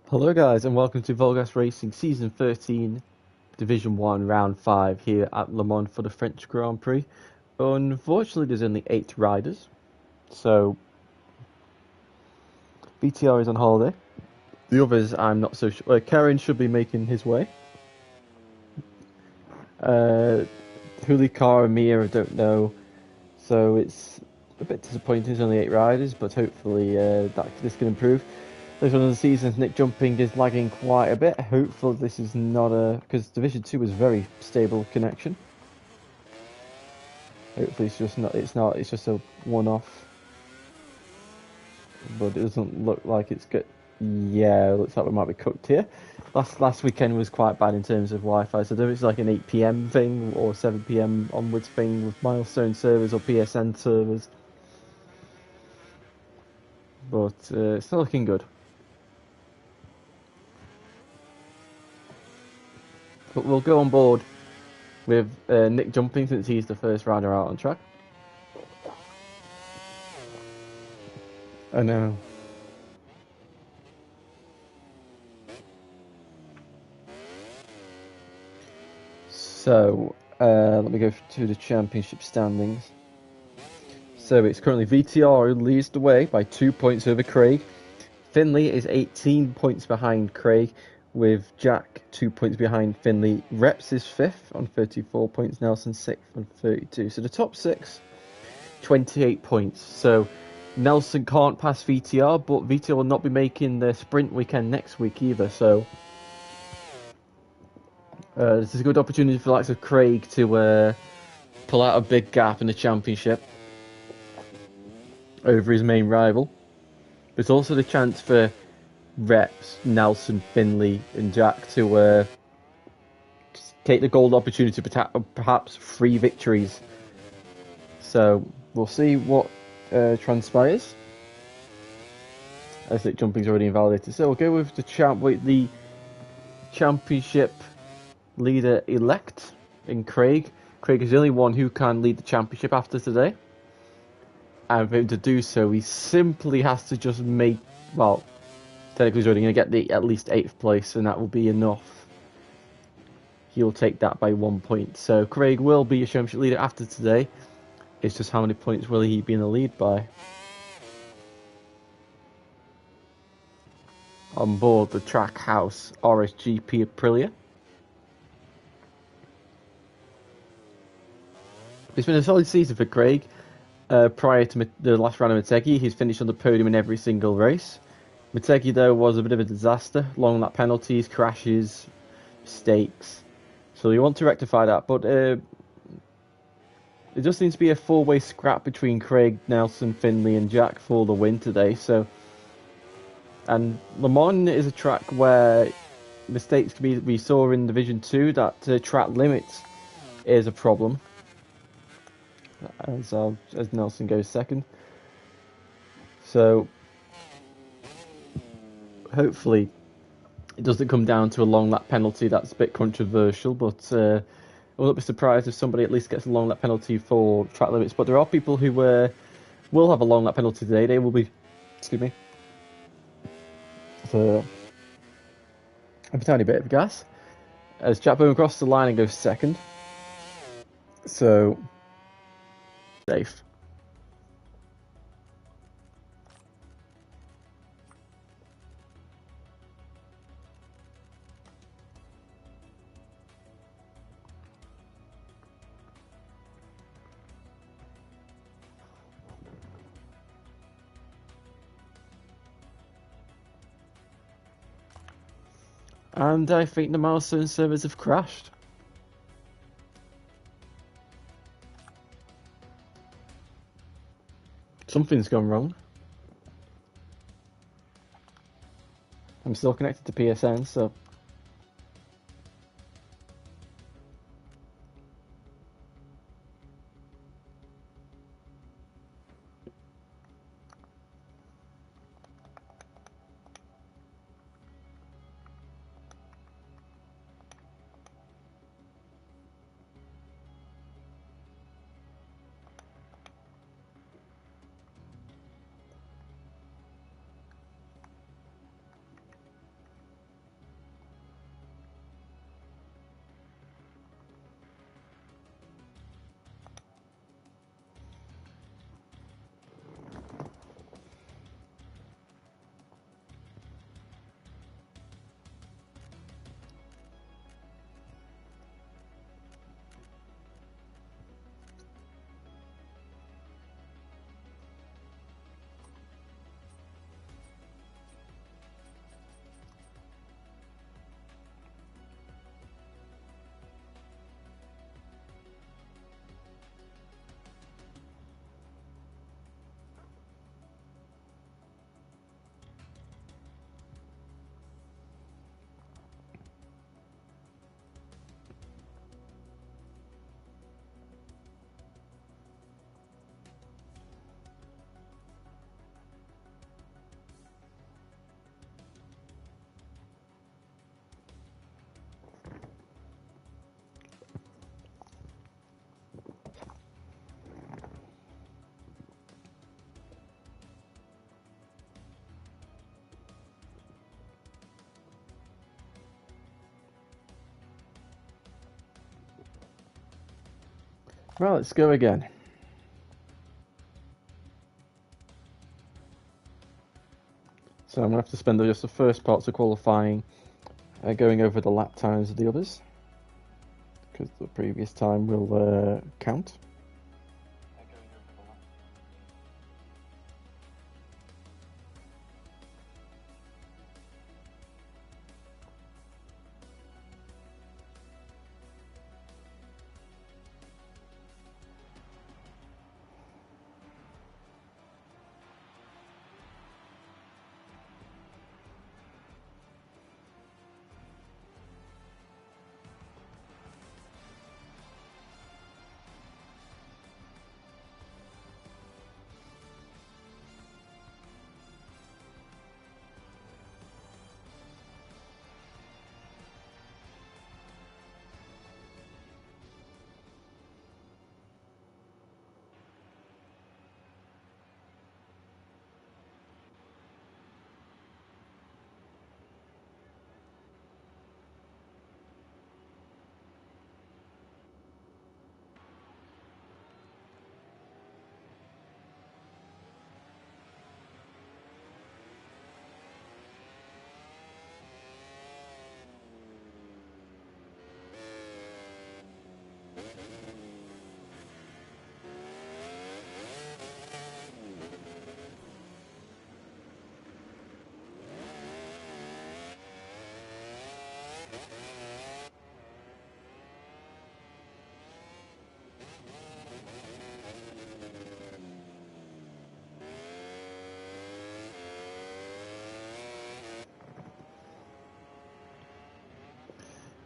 Hello guys and welcome to VollGazzRacing Season 13 Division 1 Round 5 here at Le Mans for the French Grand Prix. Unfortunately there's only 8 riders, so VTR is on holiday. The others I'm not so sure. Karen should be making his way. Hulikar and Mia I don't know, so it's a bit disappointing there's only 8 riders, but hopefully this can improve. This one of the seasons, Nick jumping is lagging quite a bit. Hopefully this is not because Division 2 was very stable connection. Hopefully it's just a one-off. But it doesn't look like it's good. Yeah, it looks like we might be cooked here. Last weekend was quite bad in terms of Wi-Fi, so there is like an 8 PM thing or 7 PM onwards thing with milestone servers or PSN servers. But it's not looking good. But we'll go on board with Nick jumping since he's the first rider out on track. I know. So, let me go to the championship standings. So it's currently VTR who leads the way by 2 points over Craig. Finley is 18 points behind Craig, with Jack 2 points behind Finley. Reps is 5th on 34 points, Nelson 6th on 32. So the top 6, 28 points. So Nelson can't pass VTR, but VTR will not be making the sprint weekend next week either. So this is a good opportunity for the likes of Craig to pull out a big gap in the championship over his main rival. There's also the chance for Reps, Nelson, Finley, and Jack to take the gold opportunity to perhaps 3 victories. So we'll see what transpires. I think jumping's already invalidated. So we'll go with the championship leader elect in Craig. Craig is the only one who can lead the championship after today. And for him to do so, he simply has to just make, well, technically he's already going to get the at least 8th place, and that will be enough. He'll take that by 1 point. So Craig will be a championship leader after today. It's just how many points will he be in the lead by? On board the Trackhouse RSGP Aprilia. It's been a solid season for Craig. Prior to the last round of Motegi, he's finished on the podium in every single race. Motegi, though, was a bit of a disaster. Long lap penalties, crashes, mistakes. So you want to rectify that. But it just seems to be a 4-way scrap between Craig, Nelson, Finley and Jack for the win today. And Le Mans is a track where mistakes can be, we saw in Division 2 that track limits is a problem. As Nelson goes second. So hopefully it doesn't come down to a long lap penalty. That's a bit controversial, but I won't be surprised if somebody at least gets a long lap penalty for track limits. But there are people who will have a long lap penalty today. They will be, excuse me, for a tiny bit of gas. As Jack Bowman crosses the line and goes second. So safe. And I think the milestone servers have crashed. Something's gone wrong. I'm still connected to PSN, so Well, let's go again. So I'm going to have to spend just the first parts of qualifying going over the lap times of the others, because the previous time will count.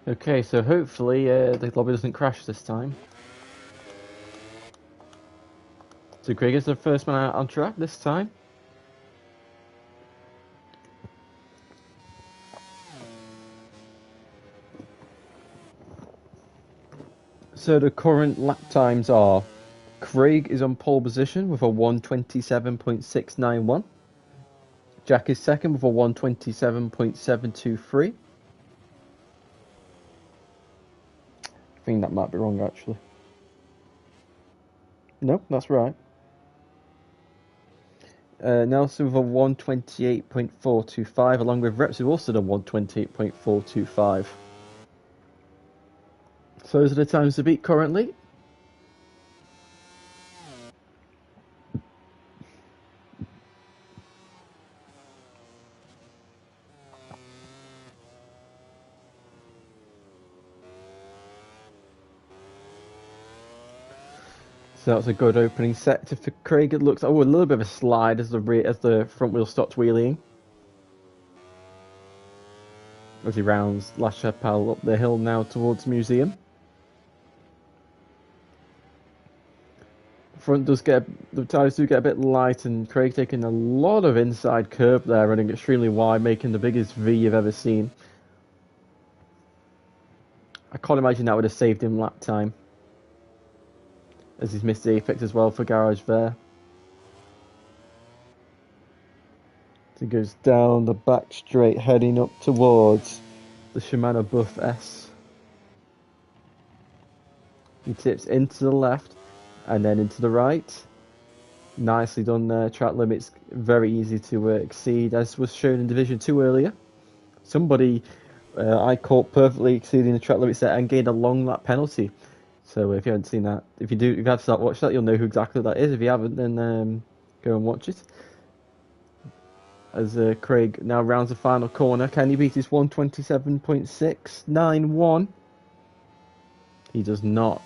Okay, so hopefully the lobby doesn't crash this time. So Craig is the first man out on track this time. So the current lap times are: Craig is on pole position with a 1:27.691. Jack is second with a 1:27.723. I think that might be wrong actually. No, that's right. Nelson with a 1:28.425, along with Reps who also done 1:28.425. So those are the times to beat currently. So that's a good opening sector for Craig. It looks a little bit of a slide as the front wheel stopped wheeling. As he rounds La Chapelle up the hill now towards Museum. Front does get the tyres do get a bit light, and Craig taking a lot of inside curb there, running extremely wide, making the biggest V you've ever seen. I can't imagine that would have saved him lap time, as he's missed the apex as well for Garage there. He goes down the back straight, heading up towards the Shimano Buff S. He tips into the left and then into the right. Nicely done there. Track limits very easy to exceed, as was shown in Division 2 earlier. Somebody I caught perfectly exceeding the track limits there and gained a long lap penalty. So if you haven't seen that, if you have to start watching that, you'll know who exactly that is. If you haven't, then go and watch it. As Craig now rounds the final corner, can he beat his 1:27.691? He does not.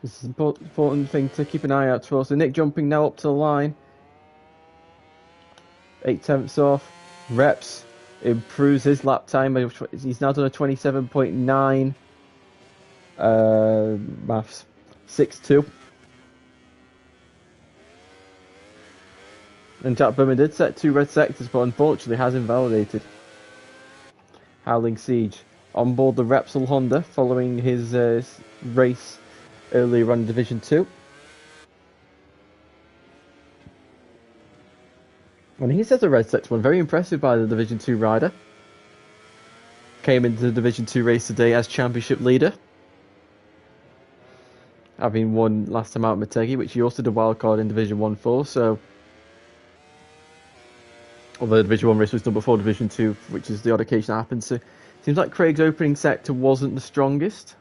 This is an important thing to keep an eye out for. So Nick jumping now up to the line. 8/10 off. Reps improves his lap time. He's now done a 27.9. Maths 6.2. And Jack Berman did set 2 red sectors, but unfortunately has invalidated. Howling Siege on board the Repsol Honda following his race earlier on in Division 2. And he sets a red sector one, very impressive by the Division 2 rider. Came into the Division 2 race today as championship leader. having won last time out Motegi, which he also did wildcard in Division 1 for, so... Although Division 1 race was done before Division 2, which is the odd occasion that happens, so... Seems like Craig's opening sector wasn't the strongest.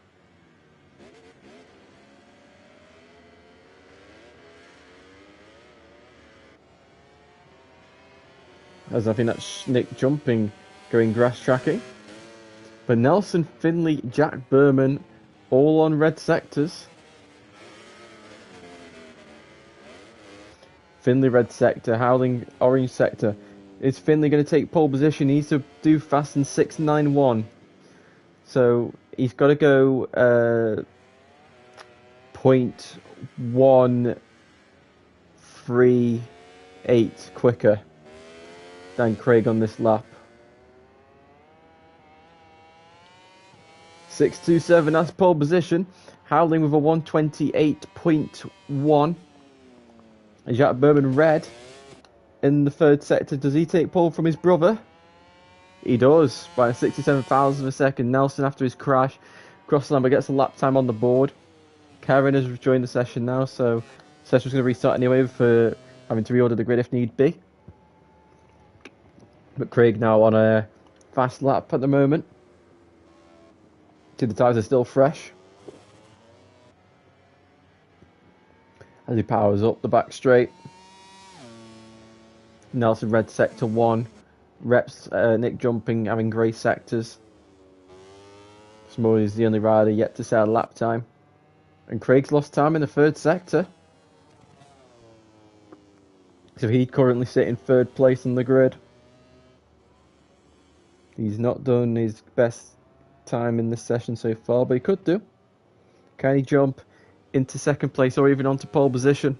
As I think that's Nick jumping, going grass tracking. But Nelson, Finley, Jack Berman, all on red sectors. Finley red sector, Howling orange sector. Is Finley going to take pole position? He needs to do fast in 6.91. So he's got to go 0.138 quicker than Craig on this lap. 6.27, that's pole position. Howling with a 128.1. And Jack Berman red in the third sector. Does he take pole from his brother? He does, by 67,000 of a second. Nelson, after his crash, cross the line but gets a lap time on the board. Karen has joined the session now, so the session's going to restart anyway for having to reorder the grid if need be. But Craig now on a fast lap at the moment. The tyres are still fresh. As he powers up the back straight. Nelson red sector 1. Reps Nick jumping, having grey sectors. Smalley is the only rider yet to set a lap time. And Craig's lost time in the third sector. So he'd currently sit in third place on the grid. He's not done his best time in this session so far, but he could do. Can he jump into second place or even onto pole position?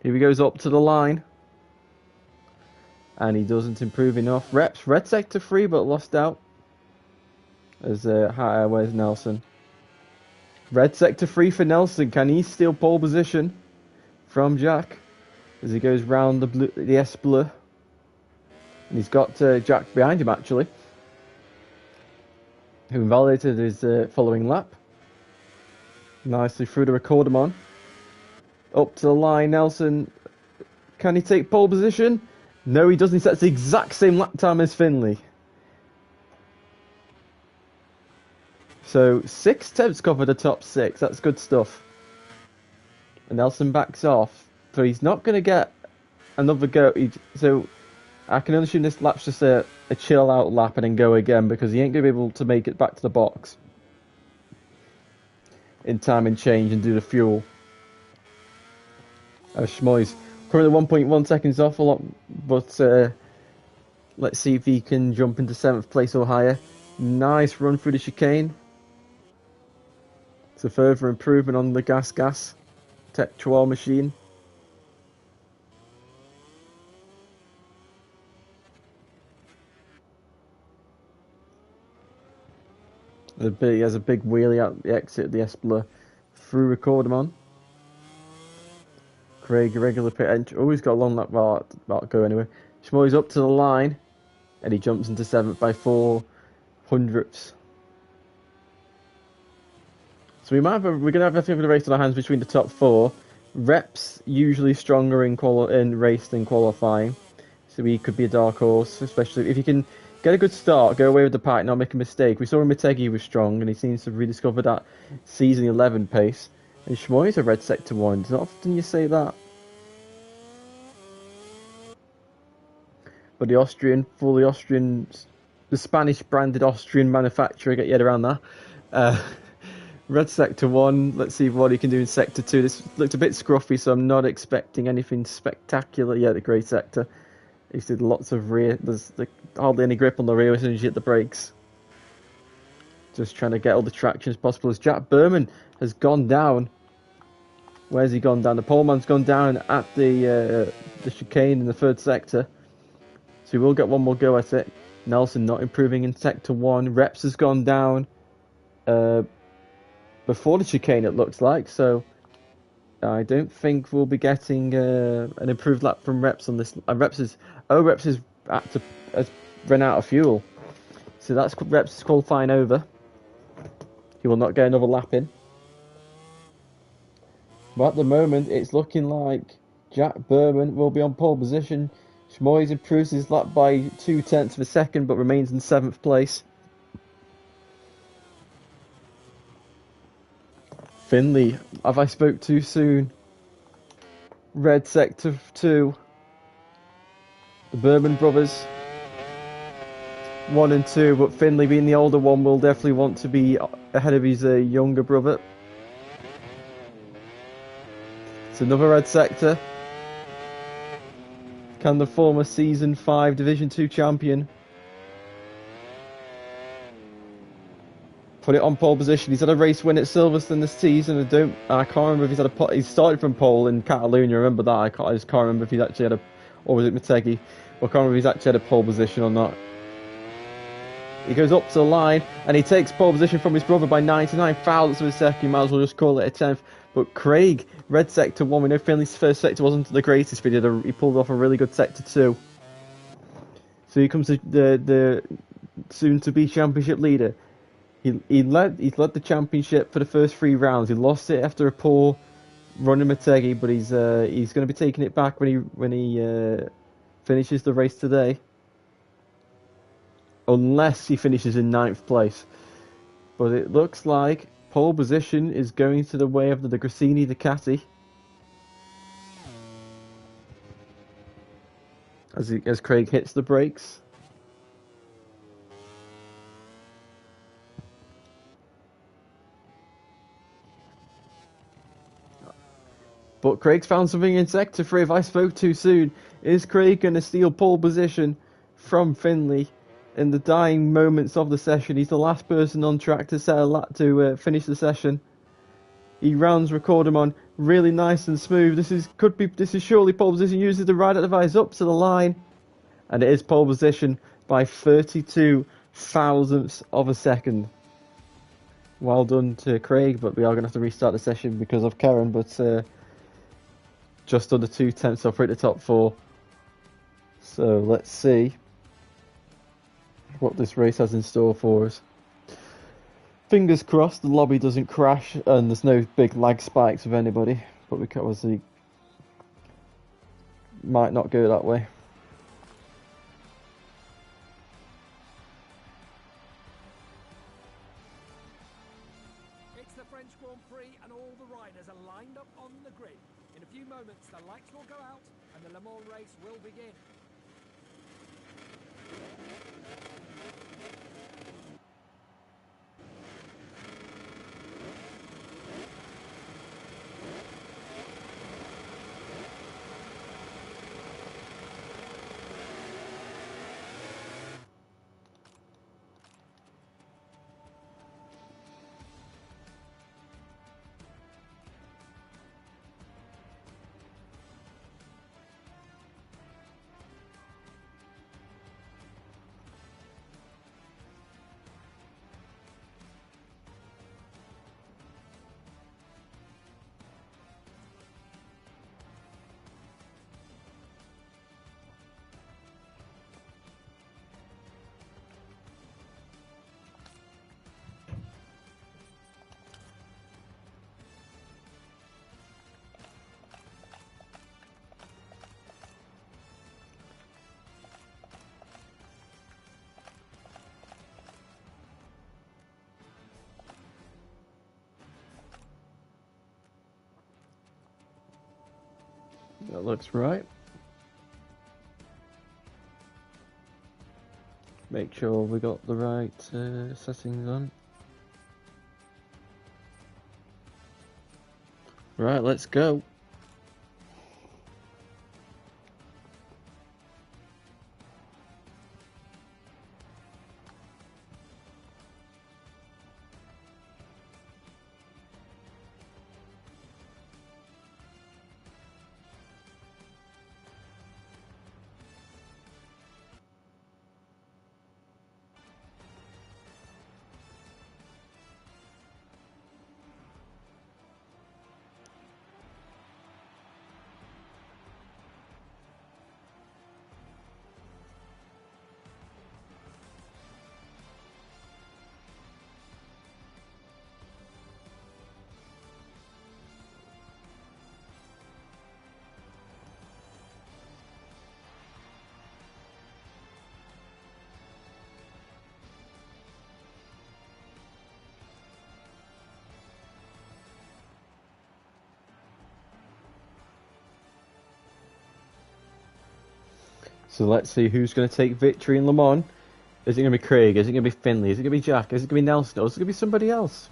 Here he goes up to the line. And he doesn't improve enough. Reps red sector 3 but lost out. As where's Nelson? Red sector 3 for Nelson. Can he steal pole position from Jack? As he goes round the S bleu. And he's got Jack behind him, actually, who invalidated his following lap. Nicely through the Recordamon. Up to the line, Nelson. Can he take pole position? No, he doesn't. He sets the exact same lap time as Finley. So 6/10 cover the top 6. That's good stuff. And Nelson backs off. So he's not going to get another go. So I can only assume this lap's just a chill out lap and then go again, because he ain't going to be able to make it back to the box in time and change and do the fuel. Schmoy's currently 1.1 seconds off a lot, but let's see if he can jump into 7th place or higher. Nice run through the chicane. It's a further improvement on the gas Tektwal machine. He has a big wheelie out the exit of the S bleu through Recordamon. Craig, irregular pit entry. Oh, he's got a long lap. Well, that'll go anyway. Schmoy's up to the line, and he jumps into 7th by 0.04. So we're going to have a thing of the race on our hands between the top 4. Reps usually stronger in race than qualifying, so he could be a dark horse, especially if he can get a good start, go away with the pack, not make a mistake. We saw Motegi was strong, and he seems to have rediscovered that season 11 pace. And Schmoy's a red sector 1. It's not often you say that. But the Spanish branded Austrian manufacturer, get your head around that. Red sector 1. Let's see what he can do in sector 2. This looked a bit scruffy, so I'm not expecting anything spectacular. Yeah, the grey sector. He did lots of rear. There's hardly any grip on the rear as soon as you hit the brakes. Just trying to get all the traction as possible. As Jack Berman has gone down. Where's he gone down? The poleman's gone down at the chicane in the 3rd sector. So he will get one more go at it. Nelson not improving in sector 1. Reps has gone down before the chicane, it looks like. So I don't think we'll be getting an improved lap from Reps on this. Reps has run out of fuel. So that's Reps qualifying over. He will not get another lap in. But at the moment, it's looking like Jack Berman will be on pole position. Schmoyes improves his lap by 0.2 of a second, but remains in 7th place. Finley, have I spoke too soon? Red sector 2. The Berman brothers, 1 and 2, but Finley, being the older one, will definitely want to be ahead of his younger brother. It's another red sector. Can the former Season 5 Division 2 champion put it on pole position? He's had a race win at Silverstone this season. I can't remember if he started from pole in Catalunya. I remember that. I just can't remember if he's actually had a, or was it Motegi? I can't remember if he's actually had a pole position or not. He goes up to the line and he takes pole position from his brother by 99 thousandths of a second. You might as well just call it a 10th. But Craig, red sector 1. We know Finley's first sector wasn't the greatest, but he pulled off a really good sector 2. So here comes the soon-to-be championship leader. He led the championship for the first 3 rounds. He lost it after a poor run in Motegi, but he's going to be taking it back when he finishes the race today. Unless he finishes in 9th place. But it looks like pole position is going to the way of the Grassini Ducati. As Craig hits the brakes. But Craig's found something in sector 3. If I spoke too soon, is Craig going to steal pole position from Finley in the dying moments of the session? He's the last person on track to set a lap to finish the session. He rounds record him on really nice and smooth. This is surely pole position. Uses the right advice up to the line, and it is pole position by 32 thousandths of a second. Well done to Craig, but we are going to have to restart the session because of Karen. But just under 0.2 off right at the top 4. So let's see what this race has in store for us. Fingers crossed the lobby doesn't crash and there's no big lag spikes with anybody, but we can obviously might not go that way. It's the French Grand Prix and all the riders are lined up on the grid. In a few moments the lights will go out and the Le Mans race will begin. That looks right. Make sure we got the right settings on. Right, let's go. So let's see who's going to take victory in Le Mans. Is it going to be Craig? Is it going to be Finley? Is it going to be Jack? Is it going to be Nelson? Or is it going to be somebody else?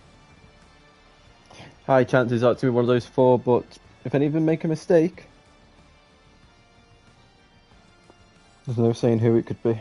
High chances are to be one of those four, but if any of them make a mistake, there's no saying who it could be.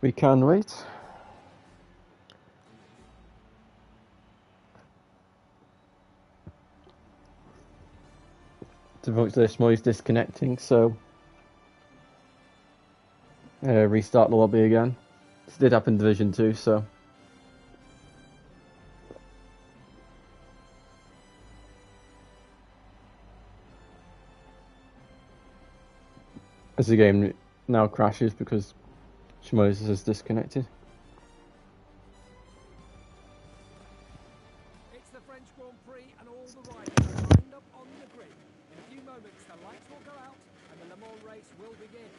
We can wait. To vote this, Moy's disconnecting, so restart the lobby again. This did happen in Division 2, so as the game now crashes because Shmoyes is disconnected. It's the French Grand Prix and all the riders are lined up on the grid. In a few moments, the lights will go out and the Le Mans race will begin.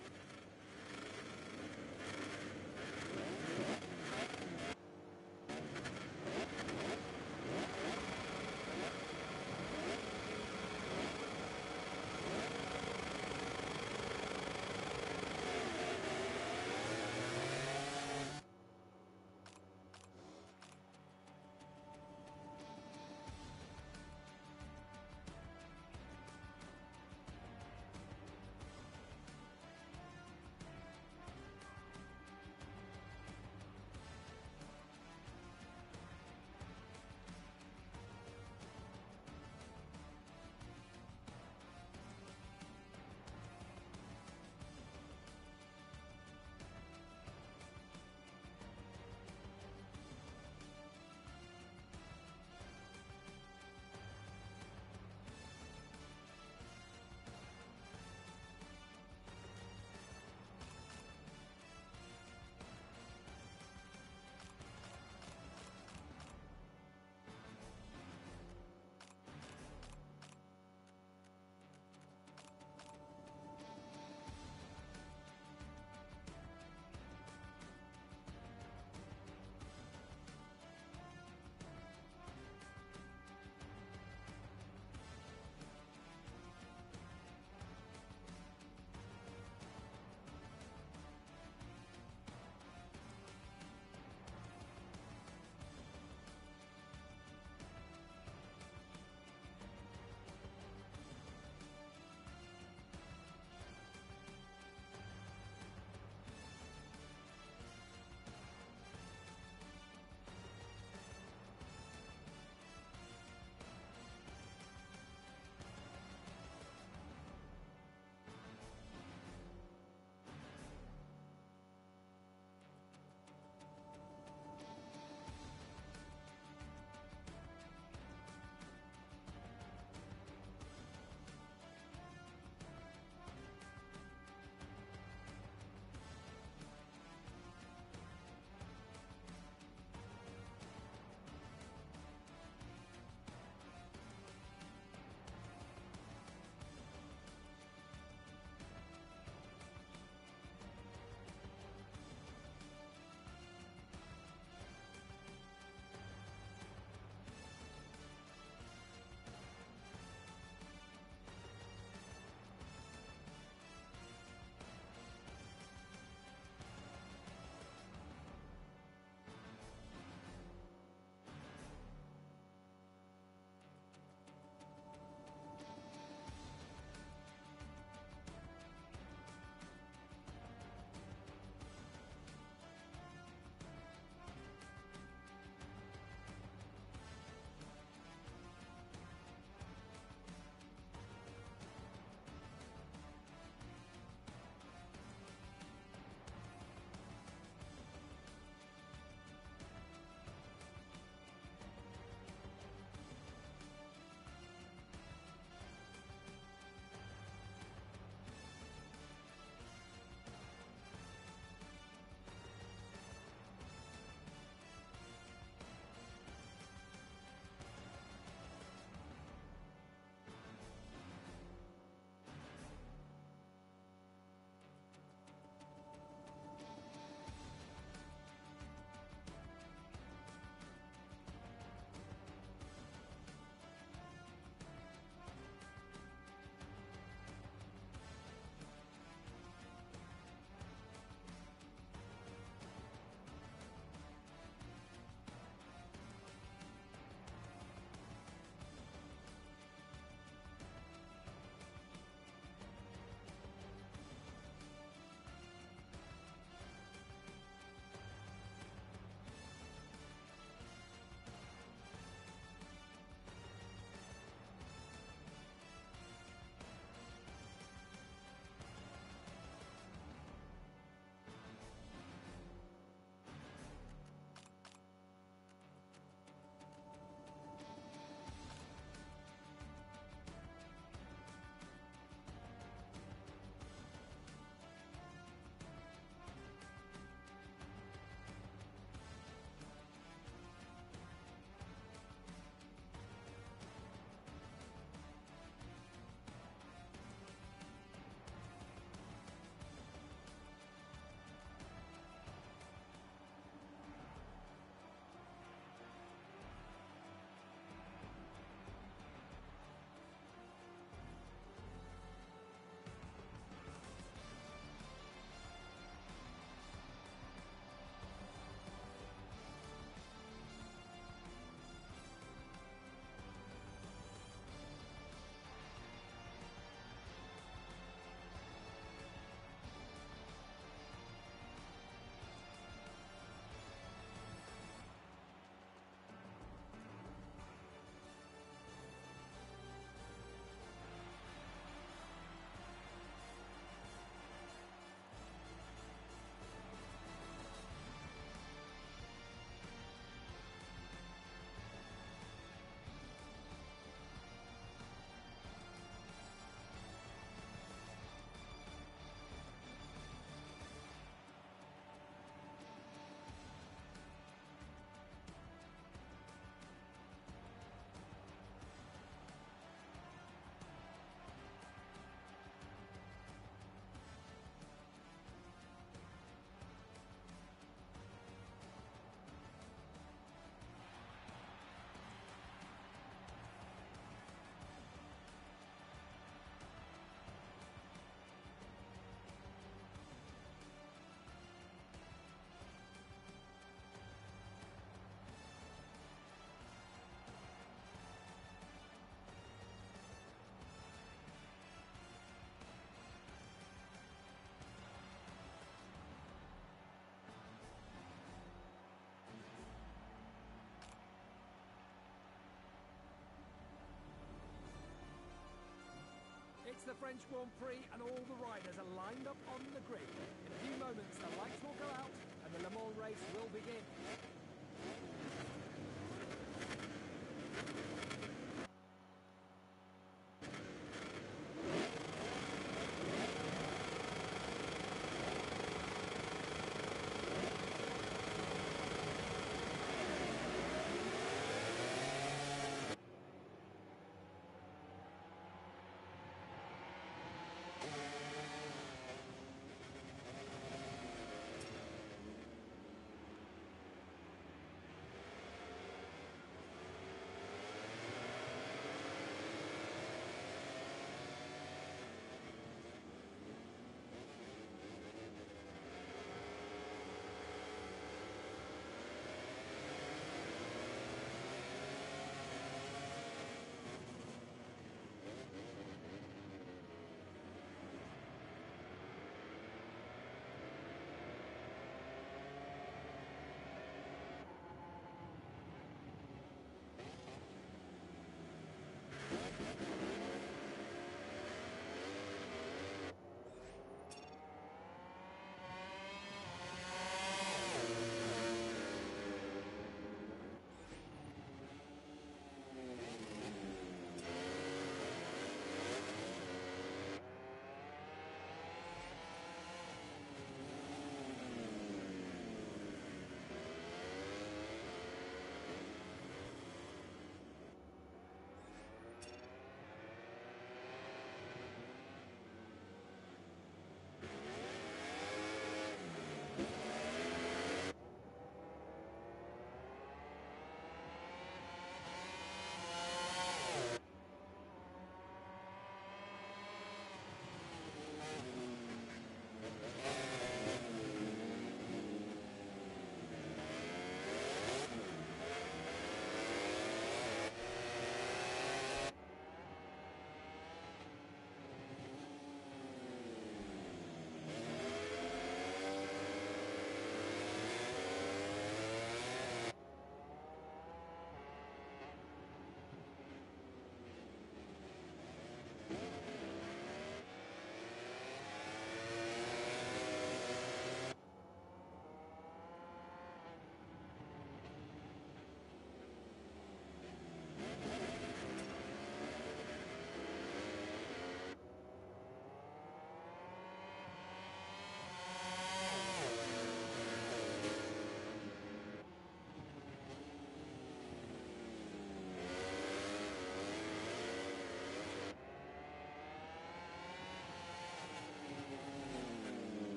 It's the French Grand Prix and all the riders are lined up on the grid. In a few moments the lights will go out and the Le Mans race will begin.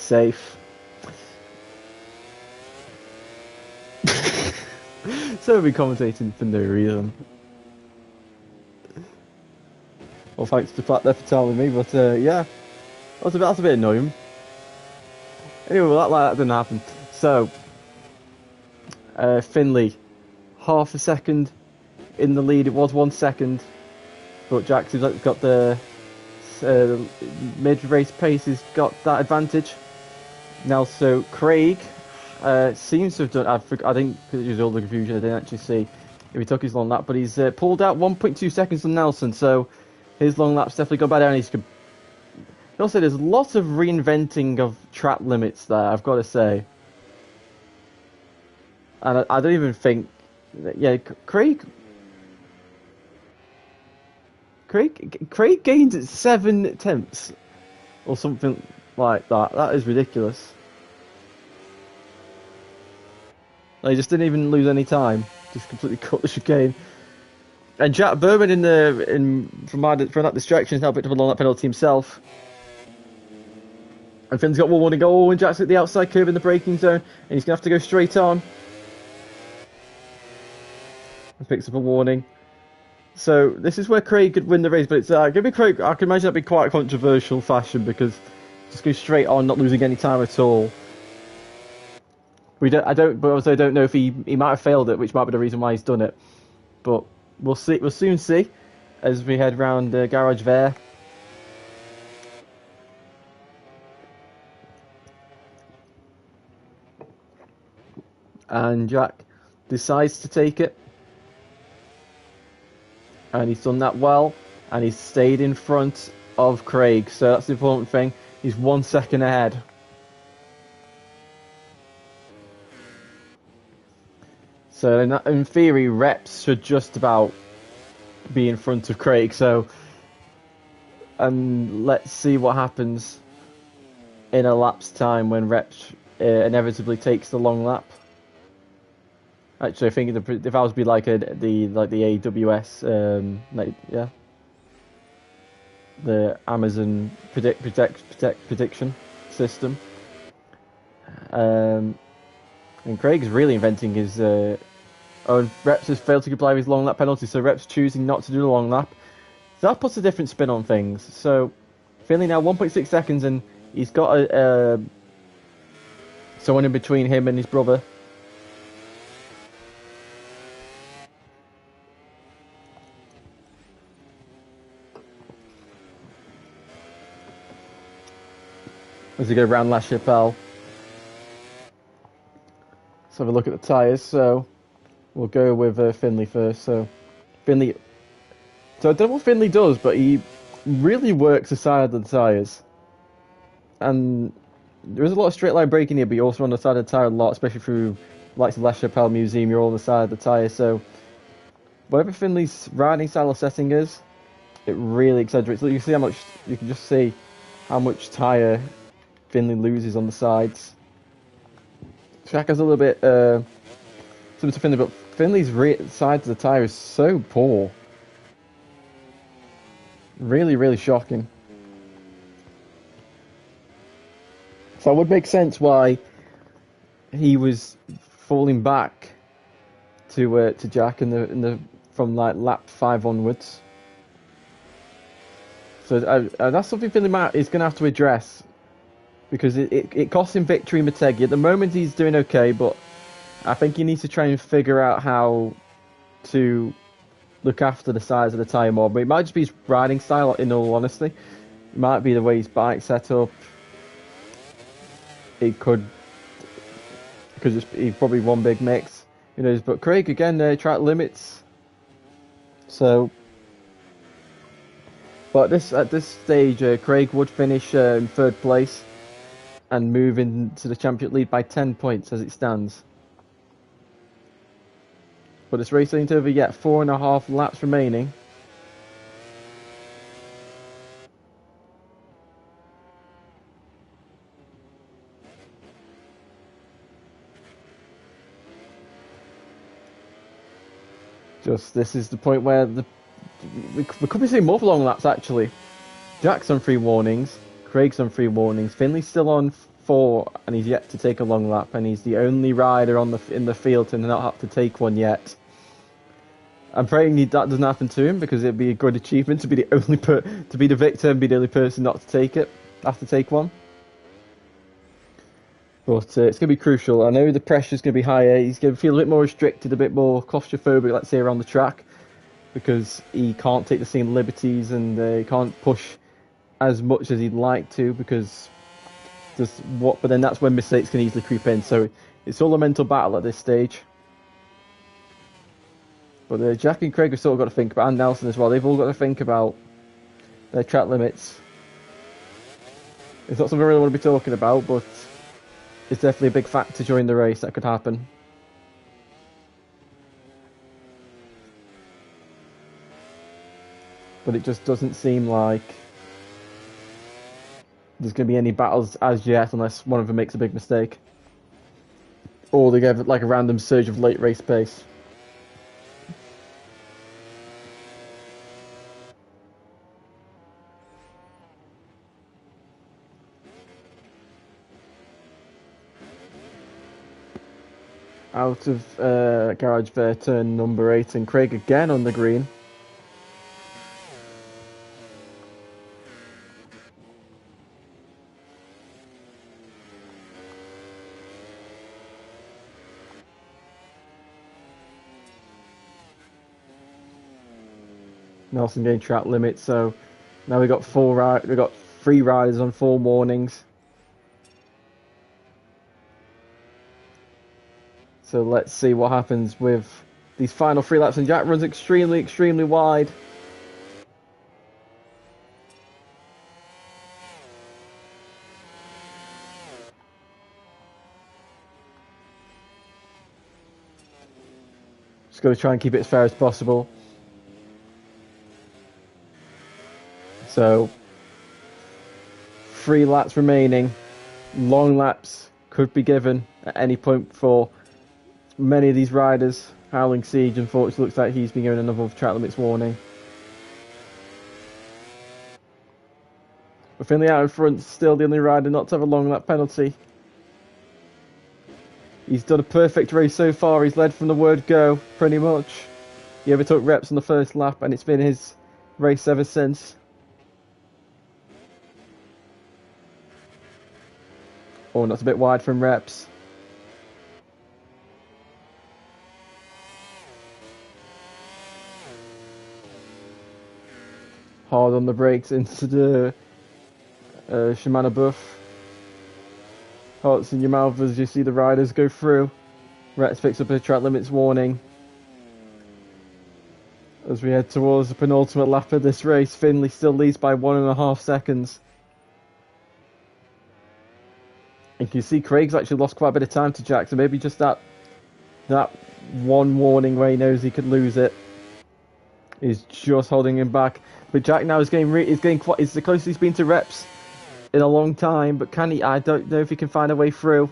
safe. So we're commentating for no reason. Well, thanks to Platt there for telling me, but yeah, that's a bit annoying. Anyway, well, that didn't happen. So, Finley, half a second in the lead. It was 1 second, but Jackson's got the mid-race pace. Has got that advantage. Now, so Craig seems to have done. I think because it was all the confusion, I didn't actually see if he took his long lap, but he's pulled out 1.2 seconds from Nelson. So his long lap's definitely gone better, and he's. Also, there's lots of reinventing of track limits there, I've got to say. And I don't even think... Yeah, Craig gained 7 tenths. Or something like that. That is ridiculous. He just didn't even lose any time. Just completely cut the chicane. And Jack Berman from that distraction has now picked up a long lap penalty himself. And Finn's got one more to go, and Jack's at the outside curve in the braking zone, and he's going to have to go straight on. And picks up a warning. So this is where Craig could win the race, but it's give me Craig. I can imagine that'd be quite a controversial fashion because just go straight on, not losing any time at all. But also I don't know if he might have failed it, which might be the reason why he's done it. But we'll see. We'll soon see as we head round Garage Vert. And Jack decides to take it. And he's done that well. And he's stayed in front of Craig. So that's the important thing. He's 1 second ahead. So in theory, Reps should just about be in front of Craig. So, and let's see what happens in a lap's time when Reps inevitably takes the long lap. Actually, I think if I was to be like the AWS, the Amazon prediction system, and Craig's really inventing his own. Reps has failed to comply with his long lap penalty, so Reps choosing not to do the long lap. So that puts a different spin on things. So Finley now 1.6 seconds, and he's got someone in between him and his brother. As we go round La Chapelle. Let's have a look at the tyres. So we'll go with Finley first. So Finley. So I don't know what Finley does, but he really works the side of the tyres. And there is a lot of straight line braking here, but you're also on the side of the tyre a lot, especially through like the La Chapelle Museum. You're all on the side of the tyre. So whatever Finley's riding style or setting is, it really exaggerates. Look, you see how much. You can just see how much tyre Finley loses on the sides. Track has a little bit similar to Finley, but Finley's side to the tyre is so poor. Really, really shocking. So it would make sense why he was falling back to Jack from like lap 5 onwards. So that's something Finley is going to have to address. Because it cost him victory in Motegi. At the moment he's doing okay, but I think he needs to try and figure out how to look after the size of the tyre more. But it might just be his riding style, in all honesty. It might be the way his bike's set up. It could just be probably one big mix. Who knows? But Craig, again, track limits. So, but at this stage, Craig would finish in 3rd place. And move into the championship lead by 10 points as it stands. But this race ain't over yet. 4.5 laps remaining. This is the point where we could be seeing more long laps actually. Jack's on 3 warnings. Craig's on 3 warnings. Finley's still on 4 and he's yet to take a long lap, and he's the only rider in the field to not have to take one yet. I'm praying that doesn't happen to him, because it'd be a good achievement to be the only to be the victor and be the only person not to take it, have to take one. But it's going to be crucial. I know the pressure's going to be higher. He's going to feel a bit more restricted, a bit more claustrophobic, let's say, around the track, because he can't take the same liberties and he can't push as much as he'd like to, because but then that's when mistakes can easily creep in. So it's all a mental battle at this stage. But Jack and Craig have sort of got to think about, and Nelson as well, they've all got to think about their track limits. It's not something I really want to be talking about, but it's definitely a big factor during the race that could happen. But it just doesn't seem like there's going to be any battles as yet, unless one of them makes a big mistake. Or they get like a random surge of late race pace. Out of garage there, turn number 8, and Craig again on the green. Nelson getting track limit, so now we got 3 riders on 4 mornings. So let's see what happens with these final 3 laps, and Jack runs extremely, extremely wide. Just got to try and keep it as fair as possible. So 3 laps remaining. Long laps could be given at any point for many of these riders. Howling Siege, unfortunately, looks like he's been given another track limits warning. But Finley out in front, still the only rider not to have a long lap penalty. He's done a perfect race so far. He's led from the word go, pretty much. He overtook Reps on the first lap, and it's been his race ever since. Oh, that's a bit wide from Reps. Hard on the brakes into the Shimano buff. Hearts in your mouth as you see the riders go through. Reps picks up a track limits warning. As we head towards the penultimate lap of this race, Finley still leads by 1.5 seconds. And you can see Craig's actually lost quite a bit of time to Jack, so maybe just that one warning where he knows he could lose it is just holding him back. But Jack now is getting it's the closest he's been to Reps in a long time, but can he? I don't know if he can find a way through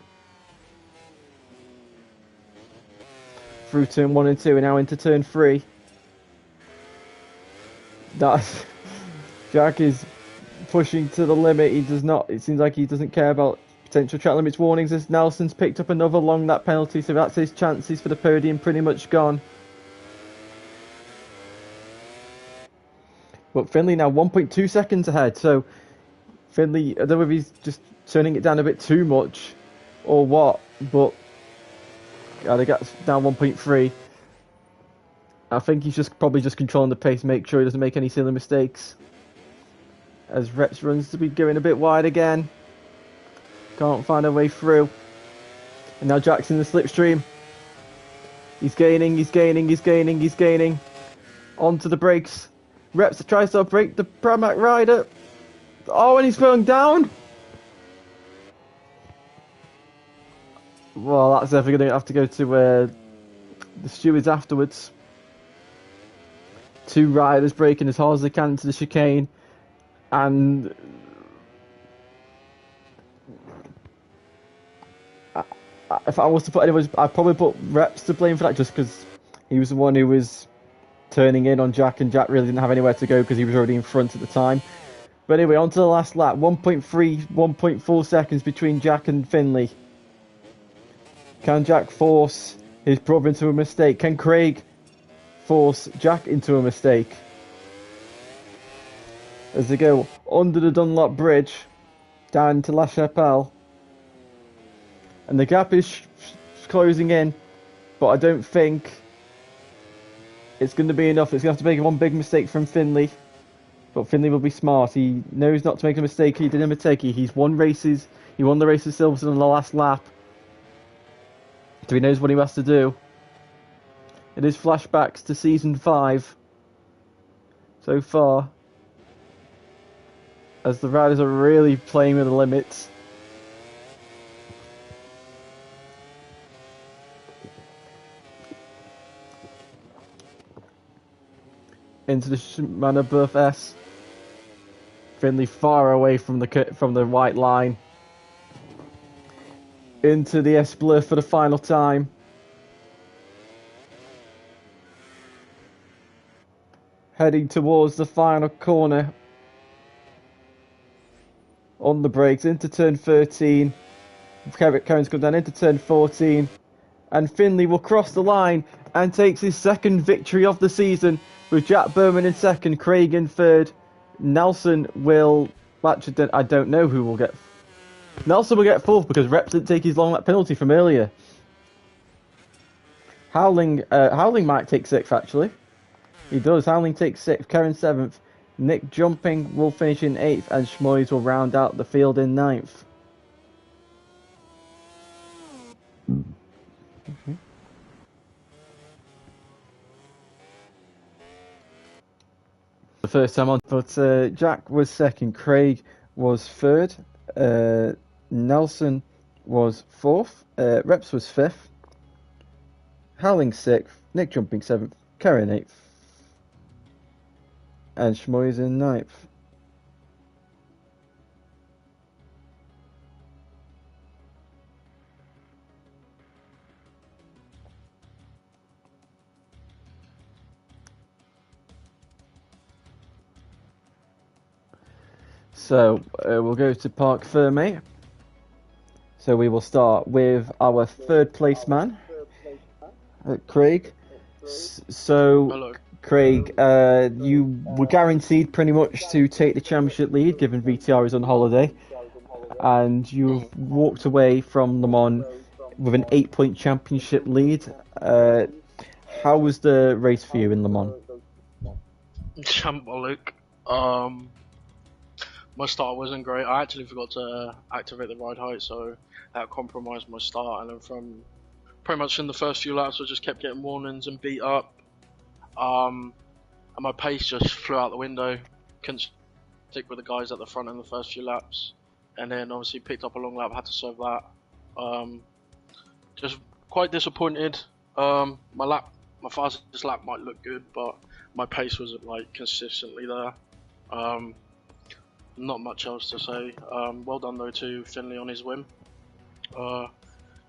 turn 1 and 2, and now into turn 3. Jack is pushing to the limit. He does not. It seems like he doesn't care about potential track limits warnings, as Nelson's picked up another long lap penalty, so that's his chances for the podium pretty much gone. But Finley now 1.2 seconds ahead, so Finley, I don't know if he's just turning it down a bit too much or what, but they got down 1.3. I think he's probably just controlling the pace, make sure he doesn't make any silly mistakes. As Reps runs to be going a bit wide again. Can't find a way through. And now Jack's in the slipstream. He's gaining. Onto the brakes. Reps tries to break the Pramac rider. Oh, and he's going down. Well, that's definitely going to have to go to the stewards afterwards. 2 riders braking as hard as they can into the chicane. And if I was to put anyone, I'd probably put Reps to blame for that, just because he was the one who was turning in on Jack, and Jack really didn't have anywhere to go because he was already in front at the time. But anyway, on to the last lap. 1.3, 1.4 seconds between Jack and Finley. Can Jack force his brother into a mistake? Can Craig force Jack into a mistake? As they go under the Dunlop Bridge, down to La Chapelle. And the gap is closing in, but I don't think it's going to be enough. It's going to have to make one big mistake from Finley. But Finley will be smart. He knows not to make a mistake. He didn't make a mistake. He won the race with Silverstone on the last lap. So he knows what he has to do. It is flashbacks to season 5 so far, as the riders are really playing with the limits. Into the Shimano Buff S. Finley far away from the white line. Into the S Blur for the final time. Heading towards the final corner. On the brakes, into turn 13. Karen's come down into turn 14. And Finley will cross the line and takes his second victory of the season, with Jack Berman in second, Craig in third. Nelson will... Actually, I don't know who will get... Nelson will get fourth because Reps didn't take his long lap penalty from earlier. Howling might take sixth, actually. He does. Howling takes sixth, Karen seventh. Nick Jumping will finish in 8th, and Schmoys will round out the field in 9th. The first time on, but Jack was second, Craig was third, Nelson was fourth, Reps was fifth, Howling sixth, Nick Jumping seventh, Karen 8th. And Schmoy's in 9th. So we'll go to Parc Fermé. So we will start with our third place man, Craig. So. Hello. Craig, you were guaranteed pretty much to take the championship lead, given VTR is on holiday, and you walked away from Le Mans with an 8-point championship lead. How was the race for you in Le Mans? Shambolic. My start wasn't great. I actually forgot to activate the ride height, so that compromised my start. And then from pretty much in the first few laps, I just kept getting warnings and beat up. And my pace just flew out the window. Couldn't stick with the guys at the front in the first few laps, and then obviously picked up a long lap. Had to serve that. Just quite disappointed. My fastest lap might look good, but my pace wasn't like consistently there. Not much else to say. Well done though to Finley on his win.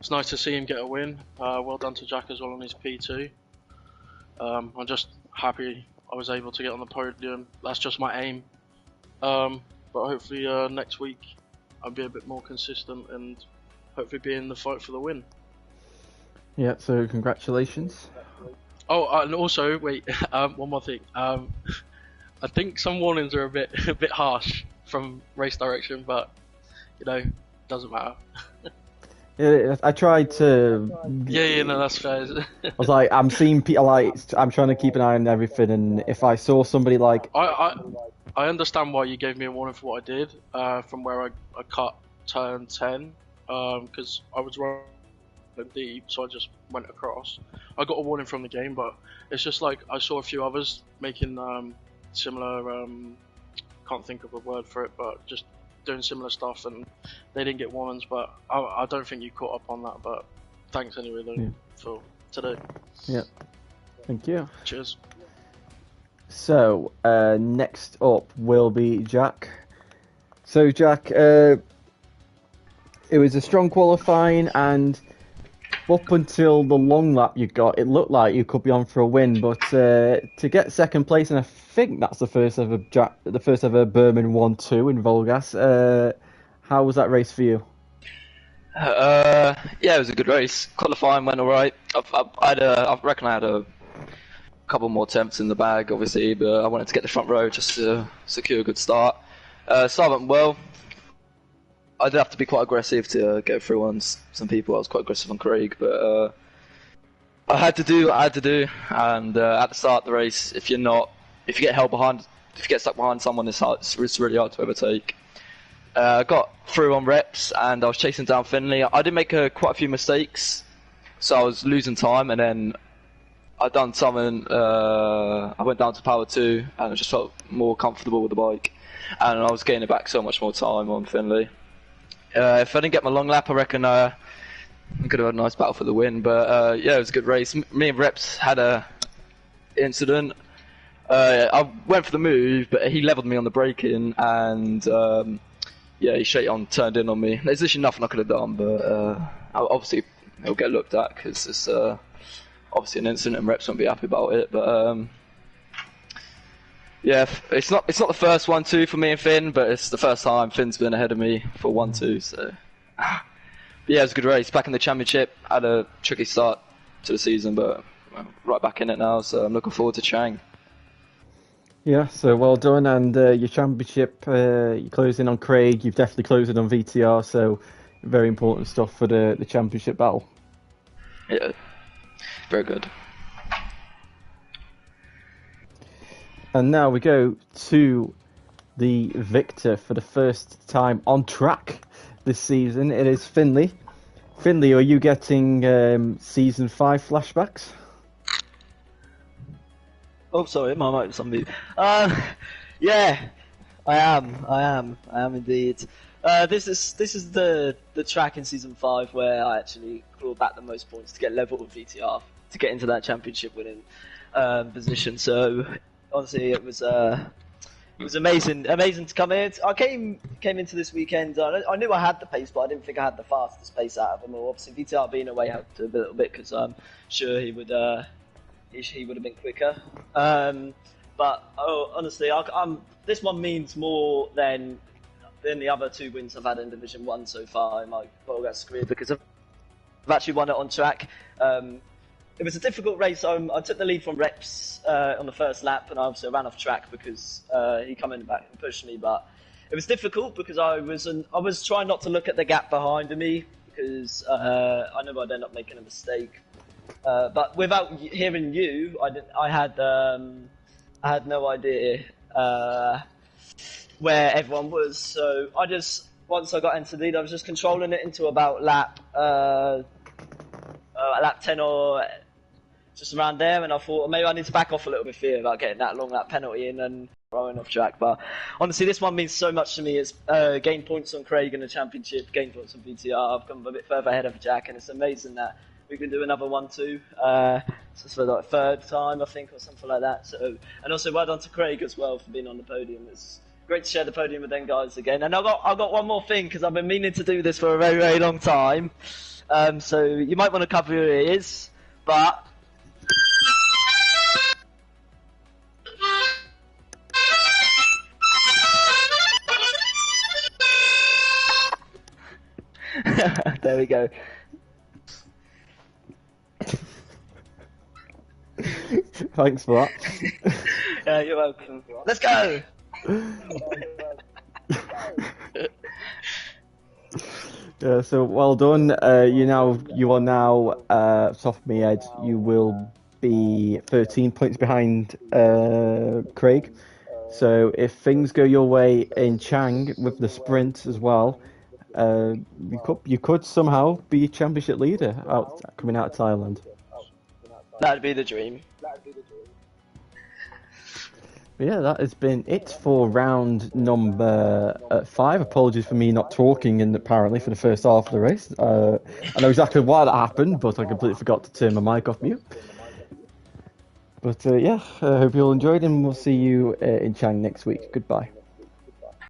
It's nice to see him get a win. Well done to Jack as well on his P2. I'm just happy I was able to get on the podium. That's just my aim. But hopefully next week I'll be a bit more consistent and hopefully be in the fight for the win. Yeah, so congratulations. Oh, and also, wait, one more thing. I think some warnings are a bit harsh from race direction, but you know, doesn't matter. Yeah, I tried to. Yeah, no, that's fair. I was like, I'm seeing people like, I'm trying to keep an eye on everything, and if I saw somebody like, I understand why you gave me a warning for what I did. From where I cut turn 10, because I was running deep, so I just went across. I got a warning from the game, but it's just like I saw a few others making similar. Can't think of a word for it, but just doing similar stuff, and they didn't get warnings. But I don't think you caught up on that. But thanks anyway though for today. Yeah, thank you. Cheers. So next up will be Jack. So Jack, it was a strong qualifying, and up until the long lap you got, it looked like you could be on for a win, but to get second place, and I think that's the first ever Berman 1-2 in VollGass. How was that race for you? Yeah, it was a good race. Qualifying went alright. I reckon I had a couple more attempts in the bag, obviously, but I wanted to get the front row just to secure a good start. Start went well. I did have to be quite aggressive to get through on some people. I was quite aggressive on Craig, but I had to do what I had to do. And at the start of the race, if you get held behind, if you get stuck behind someone, it's really hard to overtake. I got through on reps, and I was chasing down Finley. I did make quite a few mistakes, so I was losing time, and then I done something. I went down to power 2, and I just felt more comfortable with the bike, and I was gaining back so much more time on Finley. If I didn't get my long lap, I reckon I could have had a nice battle for the win. But yeah, it was a good race. Me and Reps had a incident. I went for the move, but he levelled me on the braking, and yeah, he straight on turned in on me. There's literally nothing I could have done, but obviously it'll get looked at because it's obviously an incident, and Reps won't be happy about it. But yeah, it's not the first 1-2 for me and Finn, but it's the first time Finn's been ahead of me for 1-2. So but yeah, it was a good race. Back in the championship, had a tricky start to the season, but right back in it now. So I'm looking forward to Chang. Yeah, so well done, and your championship, you closed in on Craig. You've definitely closed in on VTR, so very important stuff for the championship battle. Yeah, very good. And now we go to the victor for the first time on track this season. It is Finley. Finley, are you getting season 5 flashbacks? Oh, sorry, my mic was on mute. Yeah, I am indeed. This is the track in season 5 where I actually clawed back the most points to get level with VTR to get into that championship winning position. So honestly, it was amazing to come in. I came into this weekend. I knew I had the pace, but I didn't think I had the fastest pace out of them all. Obviously, VTR being away helped a little bit because I'm sure he would have been quicker. But honestly, this one means more than the other 2 wins I've had in Division 1 so far in my VollGazzRacing career, because I've actually won it on track. It was a difficult race. I took the lead from Reps on the first lap, and I obviously ran off track because he came in back and pushed me. But it was difficult because I was trying not to look at the gap behind me because I knew I'd end up making a mistake. But without hearing you, I had no idea where everyone was. So once I got into the lead, I was just controlling it into about lap 10 or just around there, and I thought maybe I need to back off a little bit fear about getting that long lap penalty in and throwing off track. But honestly, this one means so much to me. It's gained points on Craig in the championship, gained points on VTR. I've come a bit further ahead of Jack, and it's amazing that we can do another 1-2. So it's for like 3rd time, I think, or something like that. So, and also well done to Craig as well for being on the podium. It's great to share the podium with them guys again. And I've got one more thing, because I've been meaning to do this for a very, very long time. So you might want to cover your ears, but there we go. Thanks for that. Yeah, you're welcome. Let's go! Yeah, so well done. You are now top of my head. You will be 13 points behind Craig. So if things go your way in Chang with the sprint as well, you could somehow be championship leader coming out of Thailand. That'd be the dream. But yeah, that has been it for round number 5. Apologies for me not talking apparently for the first half of the race. I know exactly why that happened, but I completely forgot to turn my mic off mute. But yeah, I hope you all enjoyed, and we'll see you in Chang next week. Goodbye.